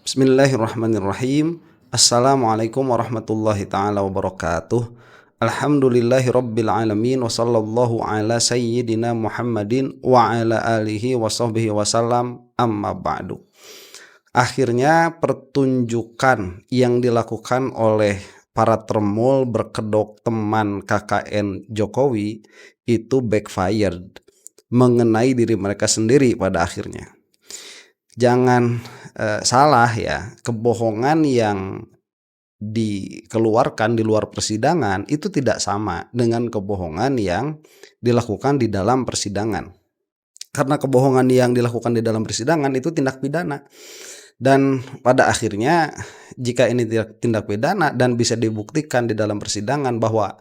Bismillahirrahmanirrahim. Assalamualaikum warahmatullahi ta'ala wabarakatuh. Alhamdulillahi rabbil alamin. Wa sallallahu ala sayyidina Muhammadin wa ala alihi wa sahbihi wasallam. Amma ba'du. Akhirnya pertunjukan yang dilakukan oleh para tremul berkedok teman KKN Jokowi itu backfired mengenai diri mereka sendiri pada akhirnya. Jangan salah ya, kebohongan yang dikeluarkan di luar persidangan itu tidak sama dengan kebohongan yang dilakukan di dalam persidangan. Karena kebohongan yang dilakukan di dalam persidangan itu tindak pidana. Dan pada akhirnya jika ini tindak pidana dan bisa dibuktikan di dalam persidangan bahwa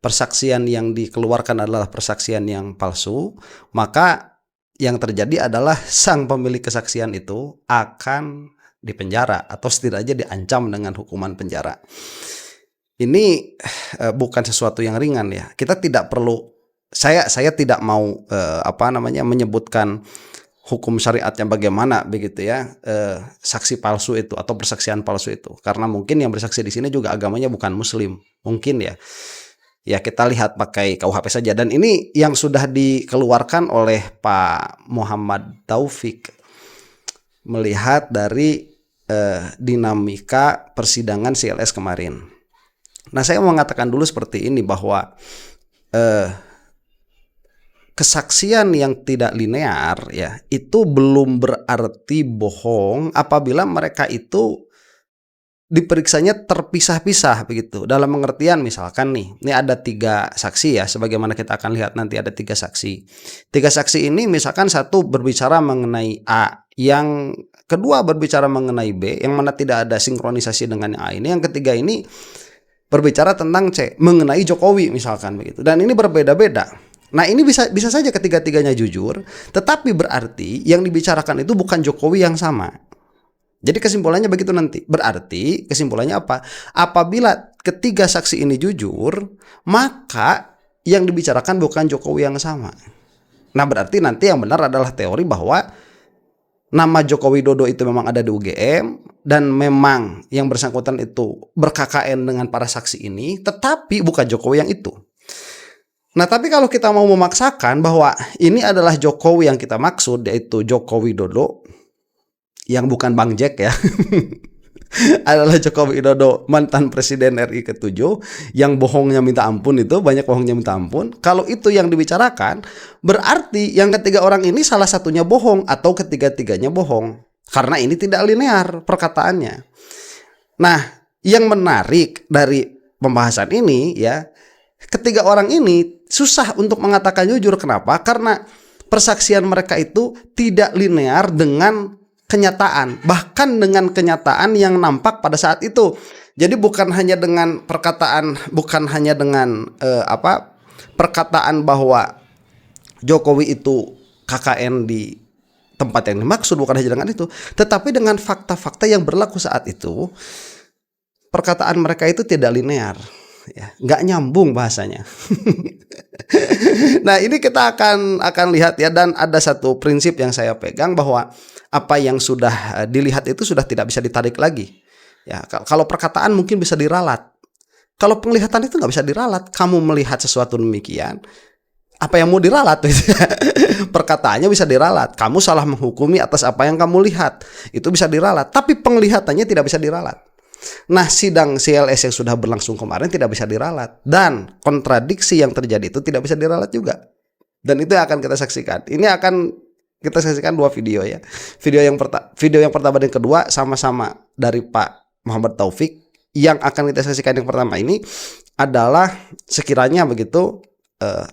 persaksian yang dikeluarkan adalah persaksian yang palsu, maka yang terjadi adalah sang pemilik kesaksian itu akan dipenjara atau setidaknya diancam dengan hukuman penjara. Ini bukan sesuatu yang ringan ya. Kita tidak perlu, saya tidak mau menyebutkan hukum syariatnya bagaimana begitu ya, saksi palsu itu atau persaksian palsu itu, karena mungkin yang bersaksi di sini juga agamanya bukan Muslim, mungkin ya. Ya kita lihat pakai KUHP saja. Dan ini yang sudah dikeluarkan oleh Pak Muhammad Taufik melihat dari dinamika persidangan CLS kemarin. Nah saya mau mengatakan dulu seperti ini bahwa kesaksian yang tidak linear ya itu belum berarti bohong apabila mereka itu diperiksanya terpisah-pisah begitu. Dalam pengertian misalkan nih, ini ada 3 saksi ya, sebagaimana kita akan lihat nanti ada 3 saksi. 3 saksi ini misalkan satu berbicara mengenai A, yang kedua berbicara mengenai B, yang mana tidak ada sinkronisasi dengan yang A ini, yang ketiga ini berbicara tentang C, mengenai Jokowi misalkan begitu. Dan ini berbeda-beda. Nah ini bisa saja ketiga-tiganya jujur, tetapi berarti yang dibicarakan itu bukan Jokowi yang sama. Jadi kesimpulannya begitu nanti. Berarti kesimpulannya apa? Apabila ketiga saksi ini jujur, maka yang dibicarakan bukan Jokowi yang sama. Nah berarti nanti yang benar adalah teori bahwa nama Joko Widodo itu memang ada di UGM dan memang yang bersangkutan itu ber-KKN dengan para saksi ini, tetapi bukan Jokowi yang itu. Nah tapi kalau kita mau memaksakan bahwa ini adalah Jokowi yang kita maksud, yaitu Joko Widodo, yang bukan Bang Jack ya, adalah Joko Widodo mantan presiden RI ke-7 yang bohongnya minta ampun, itu banyak bohongnya minta ampun. Kalau itu yang dibicarakan, berarti yang ketiga orang ini salah satunya bohong atau ketiga-tiganya bohong, karena ini tidak linear perkataannya. Nah yang menarik dari pembahasan ini ya, ketiga orang ini susah untuk mengatakan jujur. Kenapa? Karena persaksian mereka itu tidak linear dengan kenyataan, bahkan dengan kenyataan yang nampak pada saat itu. Jadi bukan hanya dengan perkataan, bukan hanya dengan perkataan bahwa Jokowi itu KKN di tempat yang dimaksud, bukan hanya dengan itu, tetapi dengan fakta-fakta yang berlaku saat itu. Perkataan mereka itu tidak linear, ya, nggak nyambung bahasanya. Nah ini kita akan lihat ya, dan ada satu prinsip yang saya pegang bahwa apa yang sudah dilihat itu sudah tidak bisa ditarik lagi. Ya, kalau perkataan mungkin bisa diralat. Kalau penglihatan itu nggak bisa diralat. Kamu melihat sesuatu demikian, apa yang mau diralat? Perkataannya bisa diralat. Kamu salah menghukumi atas apa yang kamu lihat, itu bisa diralat. Tapi penglihatannya tidak bisa diralat. Nah sidang CLS yang sudah berlangsung kemarin tidak bisa diralat, dan kontradiksi yang terjadi itu tidak bisa diralat juga. Dan itu yang akan kita saksikan. Ini akan kita saksikan 2 video ya. Video yang pertama dan kedua sama-sama dari Pak Muhammad Taufik. Yang akan kita saksikan yang pertama ini adalah sekiranya begitu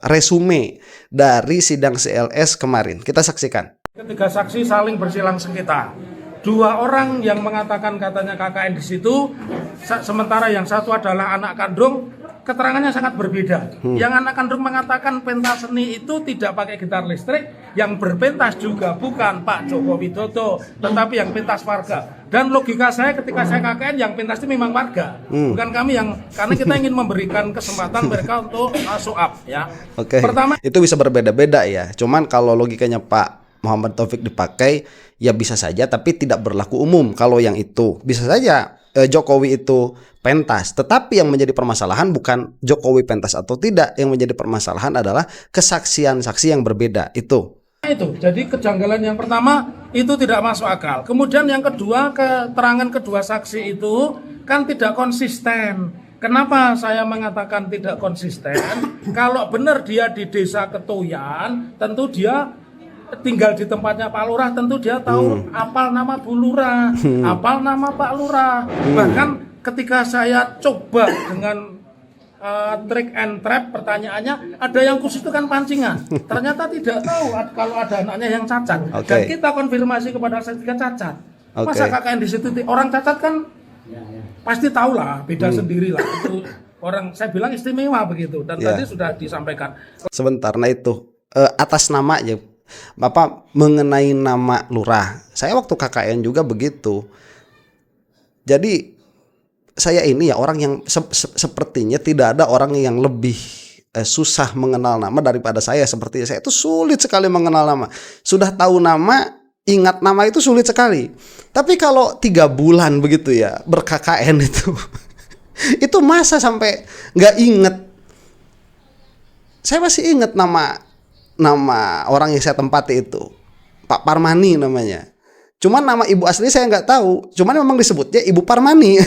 resume dari sidang CLS kemarin. Kita saksikan. Ketiga saksi saling bersilang sengketa. 2 orang yang mengatakan katanya KKN di situ, sementara yang satu adalah anak kandung, keterangannya sangat berbeda. Yang anak kandung mengatakan pentas seni itu tidak pakai gitar listrik, yang berpentas juga bukan Pak Joko Widodo, tetapi yang pentas warga. Dan logika saya ketika saya KKN, yang pentas itu memang warga, bukan kami, yang karena kita ingin memberikan kesempatan mereka untuk show up ya. Oke. Pertama, itu bisa berbeda-beda ya. Cuman kalau logikanya Pak Muhammad Taufik dipakai, Ya bisa saja, tapi tidak berlaku umum. Kalau yang itu bisa saja Jokowi itu pentas, tetapi yang menjadi permasalahan bukan Jokowi pentas atau tidak. Yang menjadi permasalahan adalah kesaksian saksi yang berbeda itu. Jadi kejanggalan yang pertama itu tidak masuk akal. Kemudian yang kedua, keterangan kedua saksi itu kan tidak konsisten. Kenapa saya mengatakan tidak konsisten? Kalau benar dia di desa Ketoyan, tentu dia tinggal di tempatnya Pak Lurah, tentu dia tahu apal nama Bu Lurah, apal nama Pak Lurah. Bahkan ketika saya coba dengan trick and trap, pertanyaannya ada yang khusus itu kan pancingan. Ternyata tidak tahu kalau ada anaknya yang cacat. Dan kita konfirmasi kepada sertifikat cacat. Masa KKN di situ orang cacat kan pasti tahu lah, beda sendiri lah. Itu orang, saya bilang istimewa begitu. Dan tadi sudah disampaikan. Sebentar, nah itu atas nama aja. Bapak mengenai nama lurah, saya waktu KKN juga begitu. Jadi saya ini ya orang yang sepertinya tidak ada orang yang lebih susah mengenal nama daripada saya. Sepertinya saya itu sulit sekali mengenal nama. Sudah tahu nama, ingat nama itu sulit sekali. Tapi kalau 3 bulan begitu ya ber-KKN itu masa sampai nggak inget. Saya masih ingat nama orang yang saya tempati itu, Pak Parmani namanya. Cuman nama ibu asli saya nggak tahu. Cuman memang disebutnya Ibu Parmani.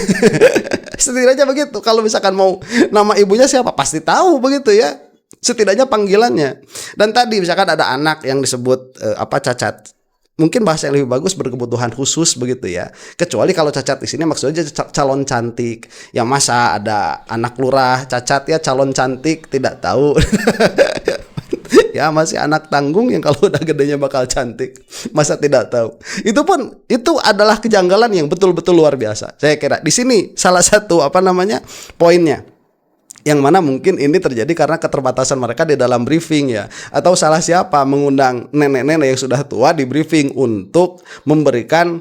Setidaknya begitu. Kalau misalkan mau nama ibunya siapa, pasti tahu begitu ya. Setidaknya panggilannya. Dan tadi misalkan ada anak yang disebut cacat. Mungkin bahasa yang lebih bagus berkebutuhan khusus begitu ya. Kecuali kalau cacat di sini maksudnya calon cantik. Ya masa ada anak lurah cacat ya calon cantik, tidak tahu. Ya masih anak tanggung yang kalau udah gedenya bakal cantik, masa tidak tahu. Itu adalah kejanggalan yang betul-betul luar biasa. Saya kira di sini salah satu poinnya, yang mana mungkin ini terjadi karena keterbatasan mereka di dalam briefing ya, atau salah siapa mengundang nenek-nenek yang sudah tua di briefing untuk memberikan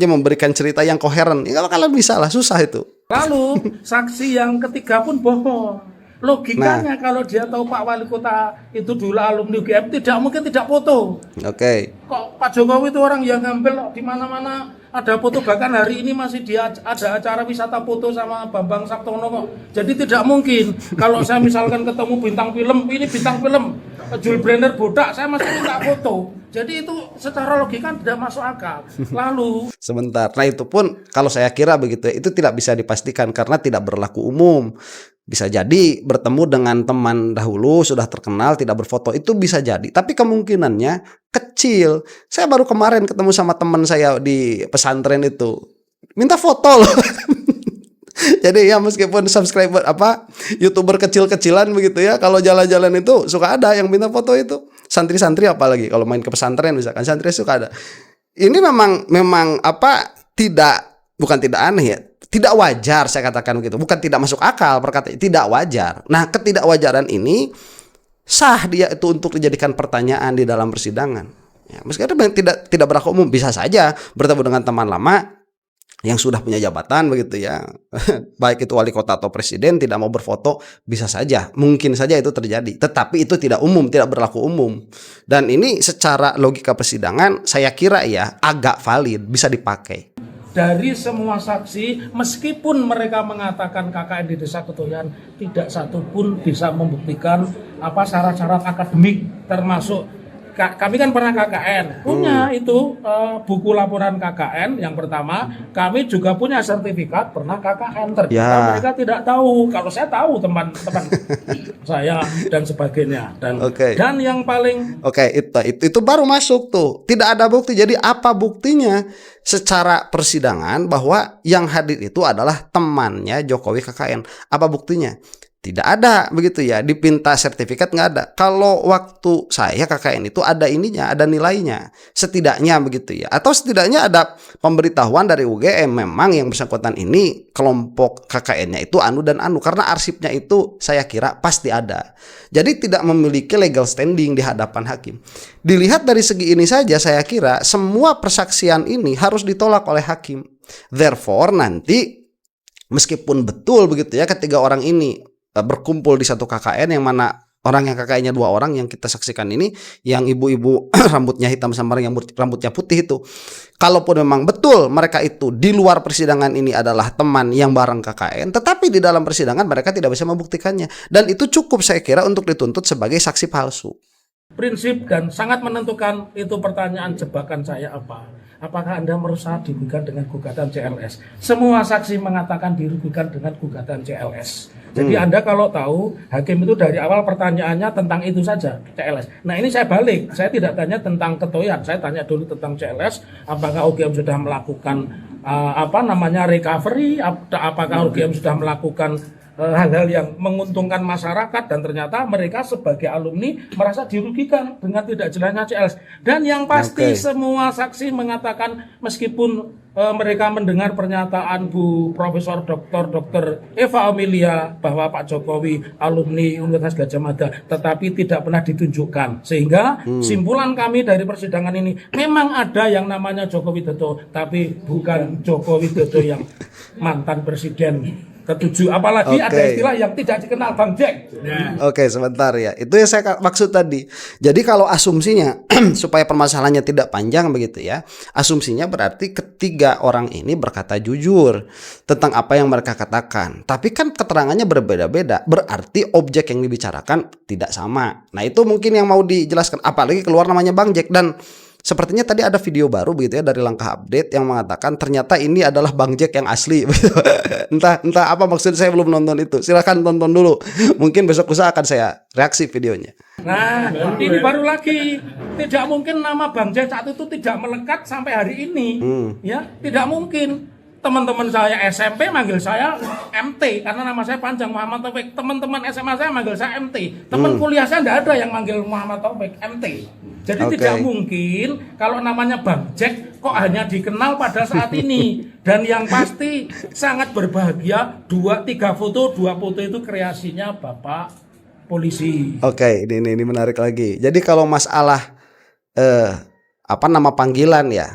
memberikan cerita yang koheren. Ya kalian bisa lah, susah itu. Lalu saksi yang ketiga pun bohong. Logikanya kalau dia tahu Pak Wali Kota itu dulu alumni UGM, tidak mungkin tidak foto. Kok Pak Jokowi itu orang yang ngambil di mana-mana ada foto, bahkan hari ini masih dia ada acara wisata foto sama Bambang Saptono kok. Jadi tidak mungkin kalau saya misalkan ketemu bintang film, ini bintang film Jules Brenner bodak, saya masih minta foto. Jadi itu secara logika tidak masuk akal. Lalu sebentar, nah itu pun kalau saya kira begitu, itu tidak bisa dipastikan karena tidak berlaku umum. Bisa jadi bertemu dengan teman dahulu sudah terkenal tidak berfoto, itu bisa jadi, tapi kemungkinannya kecil. Saya baru kemarin ketemu sama teman saya di pesantren itu, minta foto loh. Jadi ya meskipun subscriber YouTuber kecil-kecilan begitu ya, kalau jalan-jalan itu suka ada yang minta foto itu. Santri-santri apalagi kalau main ke pesantren misalkan, santri suka ada. Ini memang bukan tidak aneh ya. Tidak wajar saya katakan begitu, bukan tidak masuk akal perkataan, tidak wajar. Nah, ketidakwajaran ini sah dia itu untuk dijadikan pertanyaan di dalam persidangan. Ya, meskipun tidak berlaku umum, bisa saja bertemu dengan teman lama yang sudah punya jabatan begitu ya, baik itu wali kota atau presiden, tidak mau berfoto, bisa saja, mungkin saja itu terjadi. Tetapi itu tidak umum, tidak berlaku umum. Dan ini secara logika persidangan saya kira ya agak valid, bisa dipakai. Dari semua saksi, meskipun mereka mengatakan KKN di Desa Ketoyan, tidak satu pun bisa membuktikan syarat-syarat akademik, termasuk kami kan pernah KKN, punya itu buku laporan KKN yang pertama, kami juga punya sertifikat pernah KKN. Ternyata mereka tidak tahu, kalau saya tahu teman-teman saya dan sebagainya. Dan yang paling itu baru masuk tuh, tidak ada bukti. Jadi apa buktinya secara persidangan bahwa yang hadir itu adalah temannya Jokowi KKN? Apa buktinya? Tidak ada begitu ya, dipinta sertifikat nggak ada. Kalau waktu saya KKN itu ada ininya, ada nilainya, setidaknya begitu ya. Atau setidaknya ada pemberitahuan dari UGM memang yang bersangkutan ini kelompok KKN-nya itu anu dan anu, karena arsipnya itu saya kira pasti ada. Jadi tidak memiliki legal standing di hadapan hakim. Dilihat dari segi ini saja saya kira semua persaksian ini harus ditolak oleh hakim. Therefore nanti meskipun betul begitu ya ketiga orang ini berkumpul di satu KKN yang mana Orang yang kakaknya 2 orang yang kita saksikan ini, yang ibu-ibu rambutnya hitam sama yang rambutnya putih itu. Kalaupun memang betul mereka itu di luar persidangan ini adalah teman yang bareng KKN, tetapi di dalam persidangan mereka tidak bisa membuktikannya. Dan itu cukup saya kira untuk dituntut sebagai saksi palsu. Prinsip dan sangat menentukan itu pertanyaan jebakan saya apa? Apakah Anda merasa dirugikan dengan gugatan CLS? Semua saksi mengatakan dirugikan dengan gugatan CLS. Jadi Anda kalau tahu, hakim itu dari awal pertanyaannya tentang itu saja, CLS. Nah ini saya balik, saya tidak tanya tentang ketoyan, saya tanya dulu tentang CLS. Apakah UGM sudah melakukan recovery? Apakah UGM sudah melakukan hal-hal yang menguntungkan masyarakat, dan ternyata mereka sebagai alumni merasa dirugikan dengan tidak jelasnya CLS. Dan yang pasti semua saksi mengatakan meskipun mereka mendengar pernyataan Bu Profesor Dr. Eva Amelia bahwa Pak Jokowi alumni Universitas Gadjah Mada, tetapi tidak pernah ditunjukkan. Sehingga simpulan kami dari persidangan ini, memang ada yang namanya Joko Widodo, tapi bukan Joko Widodo yang mantan presiden ke-7, apalagi ada istilah yang tidak dikenal, Bang Jack. Oke, sebentar ya. Itu yang saya maksud tadi. Jadi kalau asumsinya supaya permasalahannya tidak panjang begitu ya. Asumsinya berarti ketiga orang ini berkata jujur tentang apa yang mereka katakan. Tapi kan keterangannya berbeda-beda. Berarti objek yang dibicarakan tidak sama. Nah, itu mungkin yang mau dijelaskan, apalagi keluar namanya Bang Jack. Dan sepertinya tadi ada video baru begitu ya dari Langkah Update yang mengatakan ternyata ini adalah Bang Jack yang asli. entah apa maksud, saya belum nonton itu. Silahkan tonton dulu. Mungkin besok lusa akan saya reaksi videonya. Nah, ini baru lagi. Tidak mungkin nama Bang Jack saat itu tidak melekat sampai hari ini. Ya, tidak mungkin. Teman-teman saya SMP manggil saya MT karena nama saya panjang, Muhammad Taufik. Teman-teman SMA saya manggil saya MT. Teman kuliah saya tidak ada yang manggil Muhammad Taufik, MT. Jadi tidak mungkin kalau namanya Bang Jack kok hanya dikenal pada saat ini. Dan yang pasti sangat berbahagia, 2-3 foto, 2 foto itu kreasinya Bapak polisi. Oke, ini menarik lagi. Jadi kalau masalah nama panggilan ya,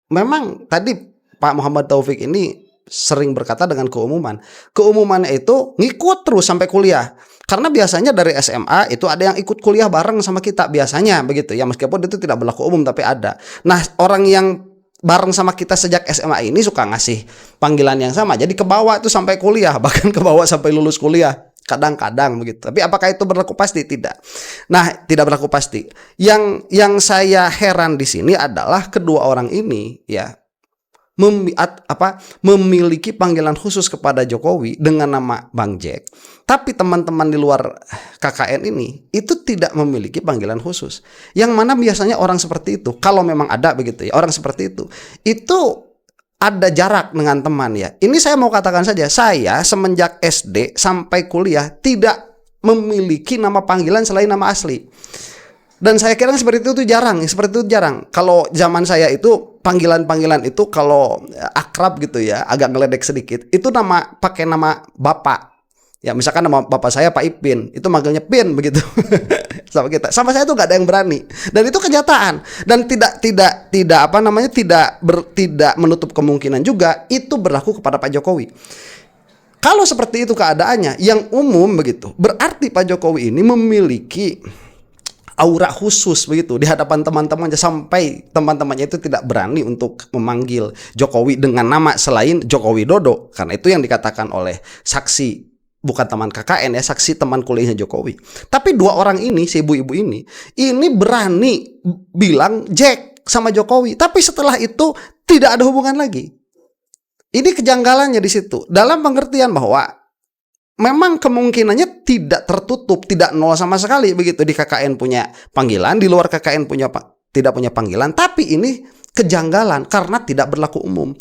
memang tadi Pak Muhammad Taufik ini sering berkata dengan keumuman. Keumumannya itu ngikut terus sampai kuliah. Karena biasanya dari SMA itu ada yang ikut kuliah bareng sama kita biasanya begitu ya, meskipun itu tidak berlaku umum tapi ada. Nah, orang yang bareng sama kita sejak SMA ini suka ngasih panggilan yang sama. Jadi ke bawah itu sampai kuliah, bahkan ke bawah sampai lulus kuliah. Kadang-kadang begitu. Tapi apakah itu berlaku pasti? Tidak. Nah, tidak berlaku pasti. Yang saya heran di sini adalah kedua orang ini ya memiliki panggilan khusus kepada Jokowi dengan nama Bang Jack. Tapi teman-teman di luar KKN ini itu tidak memiliki panggilan khusus. Yang mana biasanya orang seperti itu, kalau memang ada begitu ya, orang seperti itu ada jarak dengan teman ya. Ini saya mau katakan saja, saya semenjak SD sampai kuliah tidak memiliki nama panggilan selain nama asli. Dan saya kira seperti itu jarang. Kalau zaman saya itu panggilan-panggilan itu kalau akrab gitu ya, agak ngeledek sedikit, itu pakai nama bapak. Ya misalkan nama bapak saya Pak Ipin, itu manggilnya Pin begitu. Sama kita. Sama saya tuh nggak ada yang berani. Dan itu kenyataan. Dan tidak menutup kemungkinan juga itu berlaku kepada Pak Jokowi. Kalau seperti itu keadaannya yang umum begitu, berarti Pak Jokowi ini memiliki aura khusus begitu di hadapan teman-temannya, sampai teman-temannya itu tidak berani untuk memanggil Jokowi dengan nama selain Joko Widodo, karena itu yang dikatakan oleh saksi, bukan teman KKN ya, saksi teman kuliahnya Jokowi. Tapi dua orang ini, si ibu-ibu ini berani bilang Jack sama Jokowi, tapi setelah itu tidak ada hubungan lagi. Ini kejanggalannya di situ, dalam pengertian bahwa memang kemungkinannya tidak tertutup, tidak nol sama sekali begitu. Di KKN punya panggilan, di luar KKN tidak punya panggilan, tapi ini kejanggalan karena tidak berlaku umum.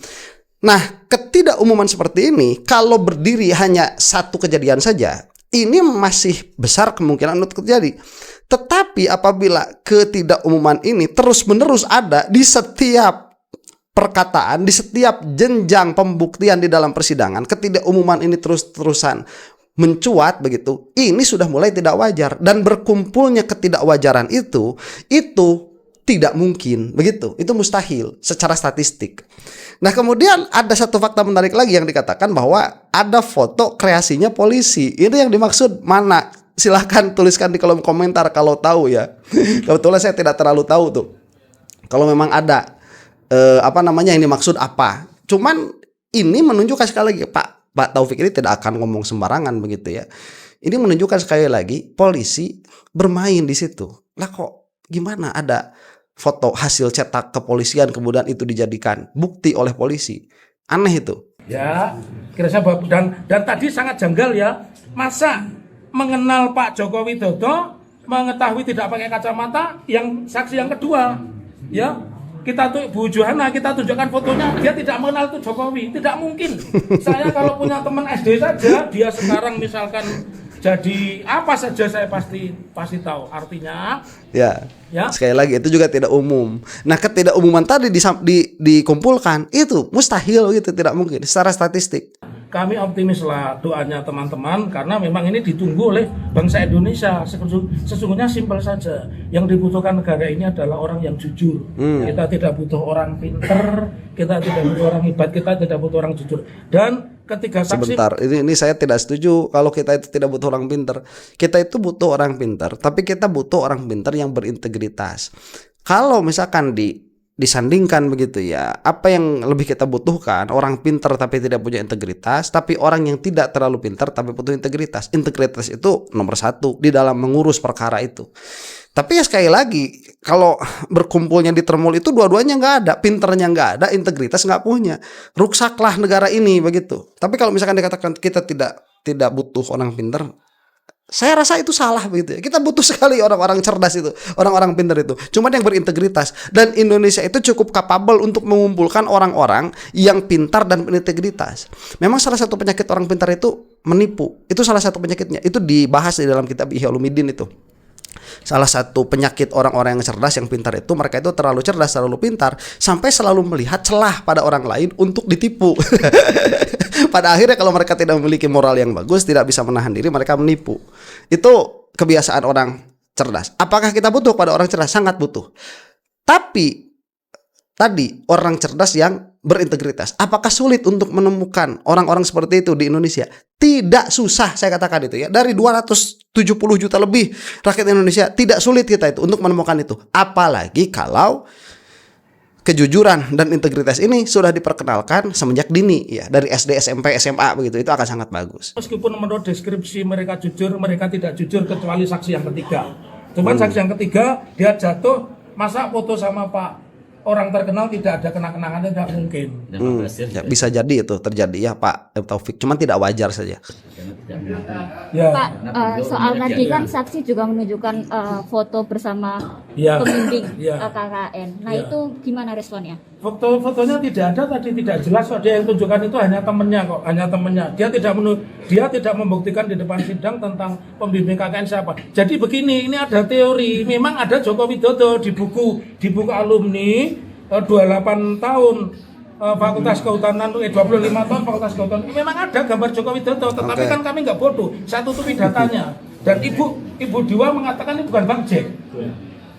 Nah, ketidakumuman seperti ini kalau berdiri hanya satu kejadian saja, ini masih besar kemungkinan untuk terjadi. Tetapi apabila ketidakumuman ini terus-menerus ada di setiap perkataan, di setiap jenjang pembuktian di dalam persidangan, ketidakumuman ini terus-terusan mencuat begitu, ini sudah mulai tidak wajar. Dan berkumpulnya ketidakwajaran itu tidak mungkin begitu, itu mustahil secara statistik. Nah, kemudian ada satu fakta menarik lagi yang dikatakan bahwa ada foto kreasinya polisi. Ini yang dimaksud mana? silahkan tuliskan di kolom komentar kalau tahu ya. Kebetulan saya tidak terlalu tahu tuh. Kalau memang ada ini maksud apa. Cuman ini menunjukkan sekali lagi Pak Taufik ini tidak akan ngomong sembarangan begitu ya. Ini menunjukkan sekali lagi polisi bermain di situ. Lah kok gimana ada foto hasil cetak kepolisian kemudian itu dijadikan bukti oleh polisi. Aneh itu. Ya, kira-kira dan tadi sangat janggal ya. Masa mengenal Pak Joko Widodo mengetahui tidak pakai kacamata, yang saksi yang kedua ya, kita tuh Bu Johana, kita tunjukkan fotonya, dia tidak mengenal itu Jokowi, tidak mungkin. Saya kalau punya teman SD saja, dia sekarang misalkan jadi apa saja saya pasti tahu artinya. Ya. Sekali lagi itu juga tidak umum. Nah, ketidakumuman tadi dikumpulkan itu mustahil gitu, tidak mungkin secara statistik. Kami optimis lah doanya teman-teman karena memang ini ditunggu oleh bangsa Indonesia. Sesungguhnya simpel saja. Yang dibutuhkan negara ini adalah orang yang jujur. Kita tidak butuh orang pinter, kita tidak butuh orang hebat, kita tidak butuh orang jujur. Dan ketiga saksi. Sebentar, ini saya tidak setuju kalau kita itu tidak butuh orang pinter. Kita itu butuh orang pinter, tapi kita butuh orang pinter yang berintegritas. Kalau misalkan disandingkan begitu ya, apa yang lebih kita butuhkan? Orang pintar tapi tidak punya integritas, tapi orang yang tidak terlalu pintar tapi butuh integritas. Integritas itu nomor 1 di dalam mengurus perkara itu. Tapi ya sekali lagi, kalau berkumpulnya di Tremul itu dua-duanya nggak ada, pinternya nggak ada, integritas nggak punya, ruksaklah negara ini begitu. Tapi kalau misalkan dikatakan kita tidak butuh orang pintar, saya rasa itu salah begitu ya. Kita butuh sekali orang-orang cerdas itu, orang-orang pintar itu. Cuman yang berintegritas. Dan Indonesia itu cukup kapabel untuk mengumpulkan orang-orang yang pintar dan berintegritas. Memang salah satu penyakit orang pintar itu menipu. Itu salah satu penyakitnya. Itu dibahas di dalam kitab Ihya Ulumuddin itu. Salah satu penyakit orang-orang yang cerdas, yang pintar itu, mereka itu terlalu cerdas, terlalu pintar, sampai selalu melihat celah pada orang lain untuk ditipu. Pada akhirnya kalau mereka tidak memiliki moral yang bagus, tidak bisa menahan diri, mereka menipu. Itu kebiasaan orang cerdas. Apakah kita butuh pada orang cerdas? Sangat butuh. Tapi tadi orang cerdas yang berintegritas. Apakah sulit untuk menemukan orang-orang seperti itu di Indonesia? Tidak susah, saya katakan itu ya. Dari 270 juta lebih rakyat Indonesia, tidak sulit kita itu untuk menemukan itu. Apalagi kalau kejujuran dan integritas ini sudah diperkenalkan semenjak dini ya, dari SD, SMP, SMA begitu, itu akan sangat bagus. Meskipun menurut deskripsi mereka jujur, mereka tidak jujur kecuali saksi yang ketiga. Cuman saksi yang ketiga dia jatuh, masa foto sama Pak orang terkenal tidak ada kenang-kenangannya, tidak mungkin. Ya, bisa jadi itu terjadi ya Pak Taufik, cuman tidak wajar saja. Ya. Pak, soal tadi kan saksi juga menunjukkan foto bersama pembimbing KKN. Nah itu gimana responnya? Fotonya tidak ada tadi, tidak jelas kok. Dia yang tunjukkan itu hanya temannya kok, hanya temannya. Dia tidak membuktikan di depan sidang tentang pembimbing KKN siapa. Jadi begini, ini ada teori. Memang ada Joko Widodo di buku alumni 28 tahun Fakultas Kehutanan, 25 tahun Fakultas Kehutanan. Memang ada gambar Joko Widodo, tetapi kan kami nggak bodoh. Saya tutupi datanya. Dan Ibu Diwa mengatakan ini bukan Bang Jack.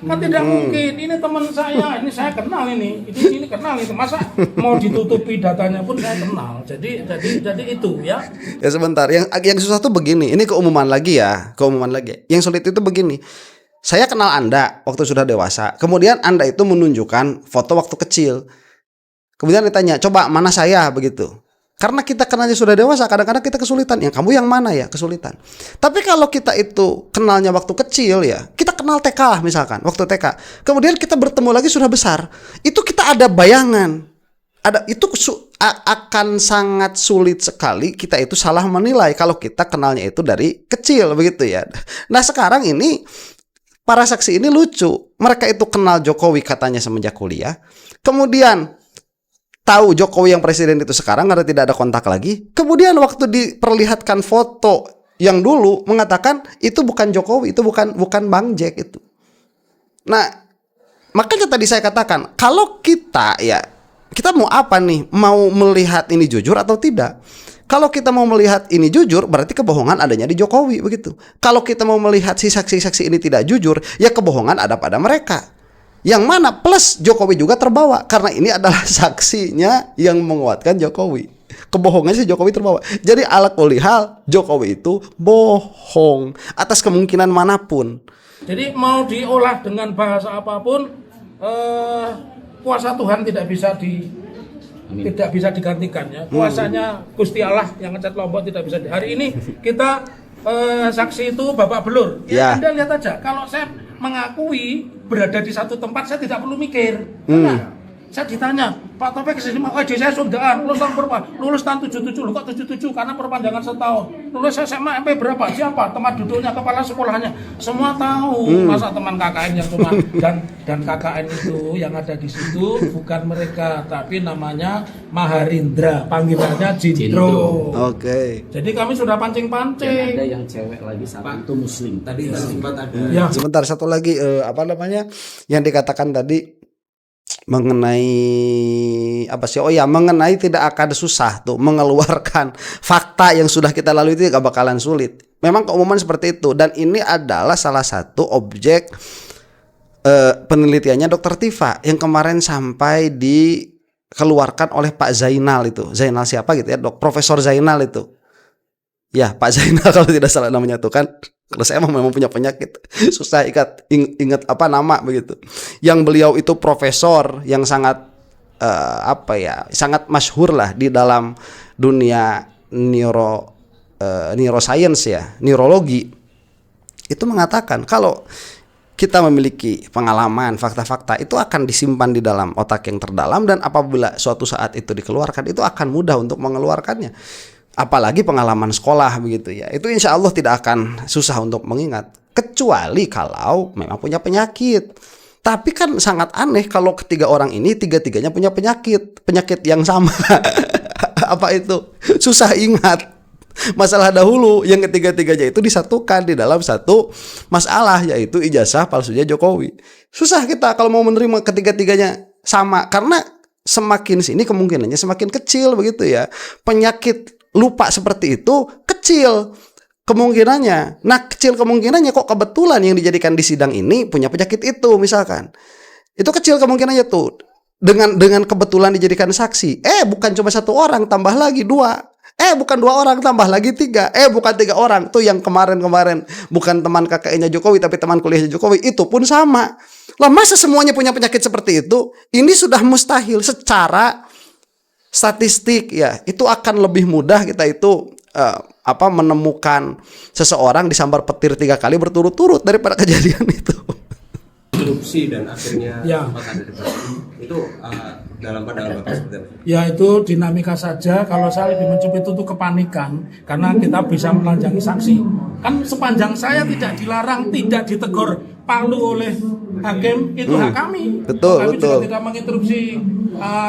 Kan tidak mungkin, ini teman saya, ini saya kenal ini kenal itu, masa mau ditutupi datanya pun saya kenal. Jadi itu ya. Ya sebentar, yang susah tuh begini, ini keumuman lagi. Yang sulit itu begini. Saya kenal Anda waktu sudah dewasa, kemudian Anda itu menunjukkan foto waktu kecil. Kemudian ditanya, coba mana saya begitu. Karena kita kenalnya sudah dewasa, kadang-kadang kita kesulitan. Yang kamu yang mana ya, kesulitan. Tapi kalau kita itu kenalnya waktu kecil ya, kita kenal TK lah misalkan, waktu TK. Kemudian kita bertemu lagi sudah besar. Itu kita ada bayangan. Akan sangat sulit sekali kita itu salah menilai kalau kita kenalnya itu dari kecil begitu ya. Nah sekarang ini para saksi ini lucu. Mereka itu kenal Jokowi katanya semenjak kuliah. Kemudian tahu Jokowi yang presiden itu sekarang karena tidak ada kontak lagi. Kemudian waktu diperlihatkan foto yang dulu mengatakan itu bukan Jokowi, itu bukan Bang Jack itu. Nah, makanya tadi saya katakan kalau kita mau apa nih? Mau melihat ini jujur atau tidak? Kalau kita mau melihat ini jujur, berarti kebohongan adanya di Jokowi begitu. Kalau kita mau melihat si saksi-saksi ini tidak jujur, ya kebohongan ada pada mereka. Yang mana plus Jokowi juga terbawa karena ini adalah saksinya yang menguatkan Jokowi. kebohongan si Jokowi terbawa. Jadi ala kulli hal Jokowi itu bohong atas kemungkinan manapun. Jadi mau diolah dengan bahasa apapun, kuasa Tuhan tidak bisa digantikan ya. Kuasanya Gusti Allah yang ngecat Lombok tidak bisa. Hari ini kita saksi itu Bapak Belur. Ya, Anda lihat aja, kalau saya mengakui berada di satu tempat, saya tidak perlu mikir. Saya ditanya, Pak Topik kesini, saya Sundaan, lulus tahun berapa? Lulus tahun 77, lu kok 77? Karena perpanjangan setahun. Lulus SMA MP berapa? Siapa? Tempat duduknya, kepala sekolahnya. Semua tahu. Masa teman KKN yang cuma dan KKN itu yang ada di situ bukan mereka, tapi namanya Maharindra, panggilannya Jindro. Oke. Jadi kami sudah pancing-pancing. Ada yang cewek lagi satu itu muslim. Tadi sempat ada. Ya. Sebentar, satu lagi apa namanya yang dikatakan tadi mengenai apa sih? Oh ya, mengenai tidak akan susah tuh mengeluarkan fakta yang sudah kita lalui itu gak bakalan sulit. Memang keumuman seperti itu, dan ini adalah salah satu objek penelitiannya Dr. Tifa yang kemarin sampai dikeluarkan oleh Pak Zainal itu. Zainal siapa gitu ya, Profesor Zainal itu. Ya, Pak Zainal kalau tidak salah namanya tuh kan. Kalau saya memang punya penyakit susah ingat apa nama begitu. Yang beliau itu profesor yang sangat sangat masyhur lah di dalam dunia neuroscience ya, neurologi. Itu mengatakan kalau kita memiliki pengalaman, fakta-fakta itu akan disimpan di dalam otak yang terdalam, dan apabila suatu saat itu dikeluarkan itu akan mudah untuk mengeluarkannya. Apalagi pengalaman sekolah begitu ya, itu insya Allah tidak akan susah untuk mengingat, kecuali kalau memang punya penyakit. Tapi kan sangat aneh kalau ketiga orang ini tiga-tiganya punya penyakit yang sama. Apa itu? Susah ingat. Masalah dahulu yang ketiga-tiganya itu disatukan di dalam satu masalah, yaitu ijazah palsunya Jokowi. Susah kita kalau mau menerima ketiga-tiganya sama, karena semakin sini kemungkinannya semakin kecil begitu ya. Penyakit lupa seperti itu kecil kemungkinannya. Nah, kecil kemungkinannya kok kebetulan yang dijadikan di sidang ini punya penyakit itu misalkan. Itu kecil kemungkinannya tuh. Dengan kebetulan dijadikan saksi. Bukan cuma satu orang, tambah lagi 2. Bukan 2 orang, tambah lagi 3. Bukan 3 orang. Tuh yang kemarin bukan teman KKN-nya Jokowi tapi teman kuliahnya Jokowi, itu pun sama. Lah masa semuanya punya penyakit seperti itu? Ini sudah mustahil secara statistik ya. Itu akan lebih mudah kita itu menemukan seseorang disambar petir 3 kali berturut-turut daripada kejadian itu. Erupsi dan akhirnya ya. ada itu dalam pandangan Bapak seperti apa? Ya, itu dinamika saja. Kalau saya lebih mencubit itu kepanikan karena kita bisa melanjangi saksi. Kan sepanjang saya tidak dilarang, tidak ditegur palu oleh hakim, itu hak kami. Kami juga tidak menginterupsi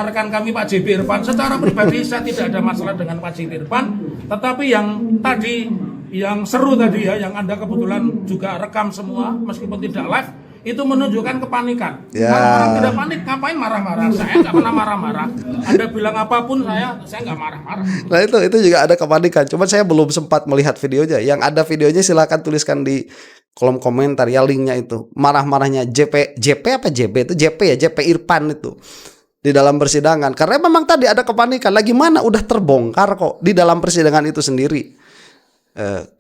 rekan kami Pak JB Irfan. Secara pribadi saya tidak ada masalah dengan Pak JB Irfan, tetapi yang tadi, yang seru tadi ya, yang Anda kebetulan juga rekam semua meskipun tidak live, itu menunjukkan kepanikan. Ya. Kalau orang tidak panik, ngapain marah-marah? Saya nggak pernah marah-marah. Anda bilang apapun, saya nggak marah-marah. Nah itu juga ada kepanikan. Cuman saya belum sempat melihat videonya. Yang ada videonya silakan tuliskan di kolom komentar ya, linknya itu. Marah-marahnya JP apa JB itu? JP ya, JP Irfan itu di dalam persidangan. Karena memang tadi ada kepanikan. Lagi mana udah terbongkar kok di dalam persidangan itu sendiri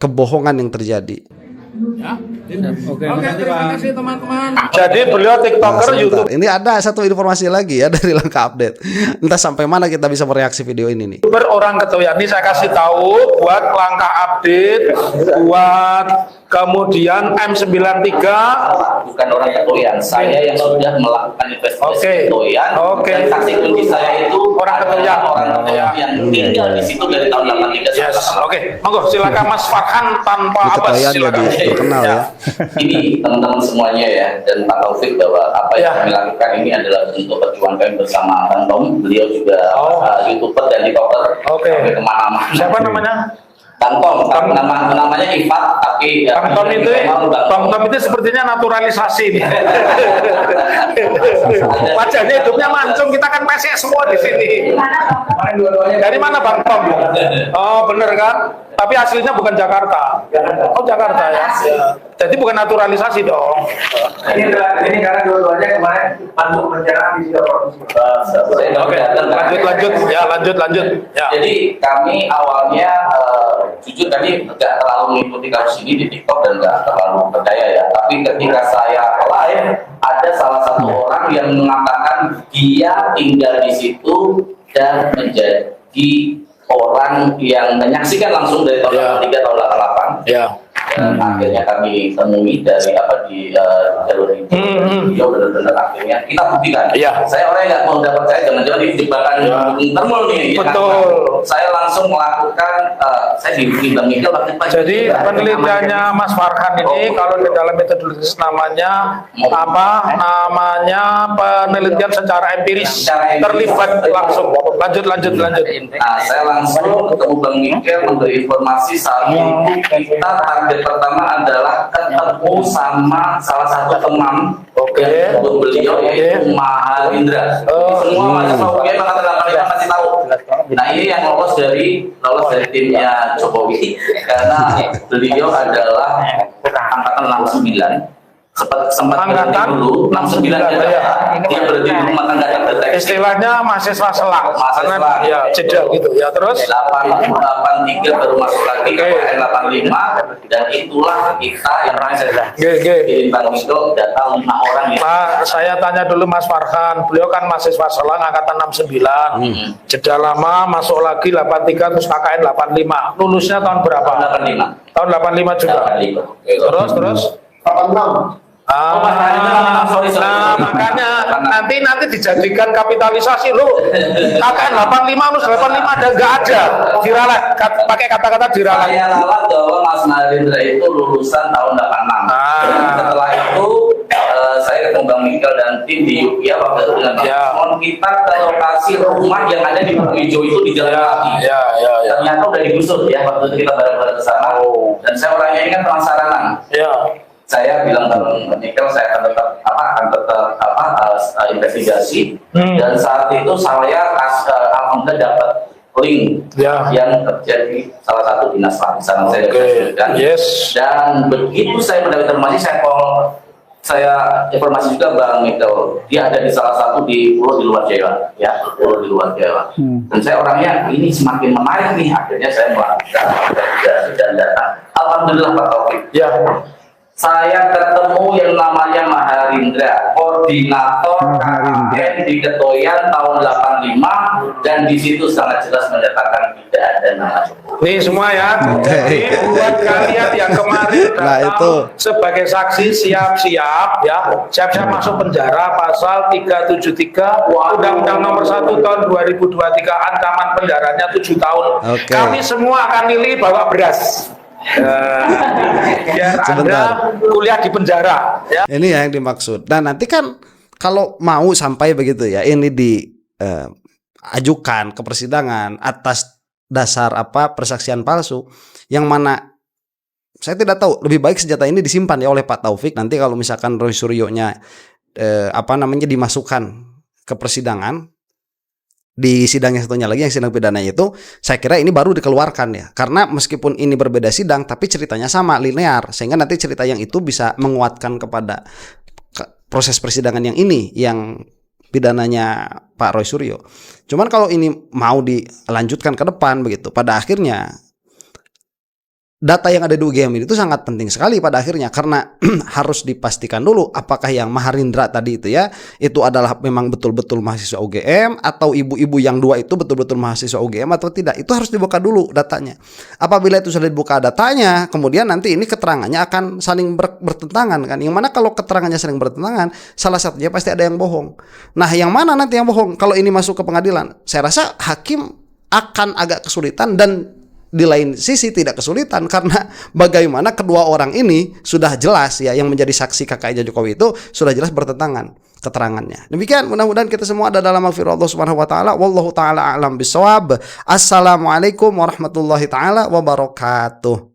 kebohongan yang terjadi. Ya. Oke, terima kasih teman-teman. Jadi beliau TikToker, YouTube. Ini ada satu informasi lagi ya dari Langkah Update. Entah sampai mana kita bisa mereaksi video ini nih. Orang Ketuyan ini saya kasih tahu buat Langkah Update, buat kemudian M93. Bukan orang Ketuyan, saya yang sudah melakukan investigasi Ketuyan. Dan saksi kunci saya itu orang Ketuyan. Orang Ketuyan yang tinggal di situ dari tahun 83. Yes. Monggo silakan Mas Farhan tanpa apa silakan. Terkenal ya. Ini teman-teman semuanya ya, dan Pak Taufik, bahwa apa yang kami lakukan ini adalah bentuk perjuangan kami bersama Bang Tom. Beliau juga YouTuber dan TikToker. Sampai kemana-mana. Siapa namanya? Bang Tom, namanya Ifat, tapi Bang Tom itu, Bang Tom itu sepertinya naturalisasi nih. Wajahnya hidupnya mancung, kita kan pesek semua di sini. Dari mana Bang Tom? Oh bener kan? Tapi aslinya bukan Jakarta. Oh Jakarta ya. Jadi bukan naturalisasi dong. Ini karena dua-duanya kemarin masuk penjara di provinsi. Oke, lanjut. Ya. Jadi kami awalnya jujur tadi nggak terlalu mengikuti kasus ini di TikTok dan nggak terlalu percaya ya. Tapi ketika saya live, ada salah satu orang yang mengatakan dia tinggal di situ dan menjadi orang yang menyaksikan langsung dari tahun 83 tahun 88. Ya. Dan akhirnya kami temui dari di jalur itu, dia benar-benar akhirnya kita buktikan. Iya. Saya orang yang nggak mau dapat percaya, jangan-jangan ini jebakan termul nih. Betul. Ya, saya langsung melakukan, saya dihubungi Bang Miguel waktu itu. Jadi penelitiannya Mas Farhan ini kalau di dalam metodologis namanya apa? Namanya penelitian secara empiris, terlibat langsung. Lanjut. Nah, saya langsung ketemu Bang Miguel memberi informasi saat itu kita target pertama adalah ketemu sama salah satu teman yang untuk beliau yaitu Maharindra. Semua mahasiswa UGM angkatan 85 masih tahu. Nah ini yang lolos dari timnya Jokowi karena beliau adalah angkatan 69. sempat berhenti dulu 69 dia berhenti dulu maka nggak terdeteksi. Istilahnya mahasiswa selang, ya jeda gitu ya. Terus 83 baru masuk lagi ke 85 dan itulah kita yang kirim Bang Wido data 5 orang ya. Pak, saya tanya dulu Mas Farhan, beliau kan mahasiswa selang angkatan 69, jeda lama masuk lagi 83 terus KKN 85. Lulusnya tahun berapa? 85. Tahun 85 juga. 85. Terus 86. Nah, makanya nanti dijadikan kapitalisasi lu. KKN 85 lu 85 dan nggak ada. Diralat, pakai kata-kata diralat. Saya ralat bahwa Mas Narendra itu lulusan tahun 86. Setelah itu saya ketemu Bang Miguel dan tim di Yogyakarta waktu itu dengan Bang kita ke lokasi rumah yang ada di Bukit Hijau itu di Jalan Kaki. Ternyata udah digusur ya waktu itu kita bareng-bareng ke sana. Dan saya orangnya ini kan penasaran. Saya bilang ke Bang Miguel saya akan tetap investigasi dan saat itu saya alhamdulillah dapat link yang terjadi salah satu dinas lapisan saya sebutkan. Dan begitu saya mendapat informasi saya informasi juga Bang Miguel dia ada di salah satu di pulau di luar Jawa ya, pulau di luar Jawa. Dan saya orangnya ini semakin menarik nih, akhirnya saya melakukan investigasi dan datang. Alhamdulillah Pak Taufik. Saya ketemu yang namanya Maharindra, koordinator KKN di Ketoyan tahun 85 dan di situ sangat jelas menyatakan tidak ada nama Jokowi. Nih semua ya. Jadi buat kalian yang kemarin datang sebagai saksi siap-siap ya, siap-siap masuk penjara pasal 373 Undang-Undang Nomor 1 tahun 2023 ancaman penjaranya 7 tahun. Kami semua akan milih bawa beras. Biar Anda kuliah di penjara ya. Ini yang dimaksud. Dan nanti kan kalau mau sampai begitu ya, ini diajukan ke persidangan atas dasar persaksian palsu, yang mana saya tidak tahu, lebih baik senjata ini disimpan ya oleh Pak Taufik. Nanti kalau misalkan Roy Suryo-nya dimasukkan ke persidangan, di sidang yang satunya lagi yang sidang pidananya itu, saya kira ini baru dikeluarkan ya, karena meskipun ini berbeda sidang tapi ceritanya sama, linear, sehingga nanti cerita yang itu bisa menguatkan kepada proses persidangan yang ini yang pidananya Pak Roy Suryo. Cuman kalau ini mau dilanjutkan ke depan begitu, pada akhirnya data yang ada di UGM itu sangat penting sekali pada akhirnya, karena harus dipastikan dulu apakah yang Maharindra tadi itu ya, itu adalah memang betul-betul mahasiswa UGM atau ibu-ibu yang dua itu betul-betul mahasiswa UGM atau tidak. Itu harus dibuka dulu datanya. Apabila itu sudah dibuka datanya, kemudian nanti ini keterangannya akan saling bertentangan kan. Yang mana kalau keterangannya saling bertentangan, salah satunya pasti ada yang bohong. Nah, yang mana nanti yang bohong? Kalau ini masuk ke pengadilan, saya rasa hakim akan agak kesulitan dan di lain sisi tidak kesulitan, karena bagaimana kedua orang ini sudah jelas ya, yang menjadi saksi kakaknya Jokowi itu sudah jelas bertentangan keterangannya. Demikian, mudah-mudahan kita semua ada dalam maghfirah Allah Subhanahu wa taala. Wallahu taala a'lam bissawab. Assalamualaikum warahmatullahi taala wabarakatuh.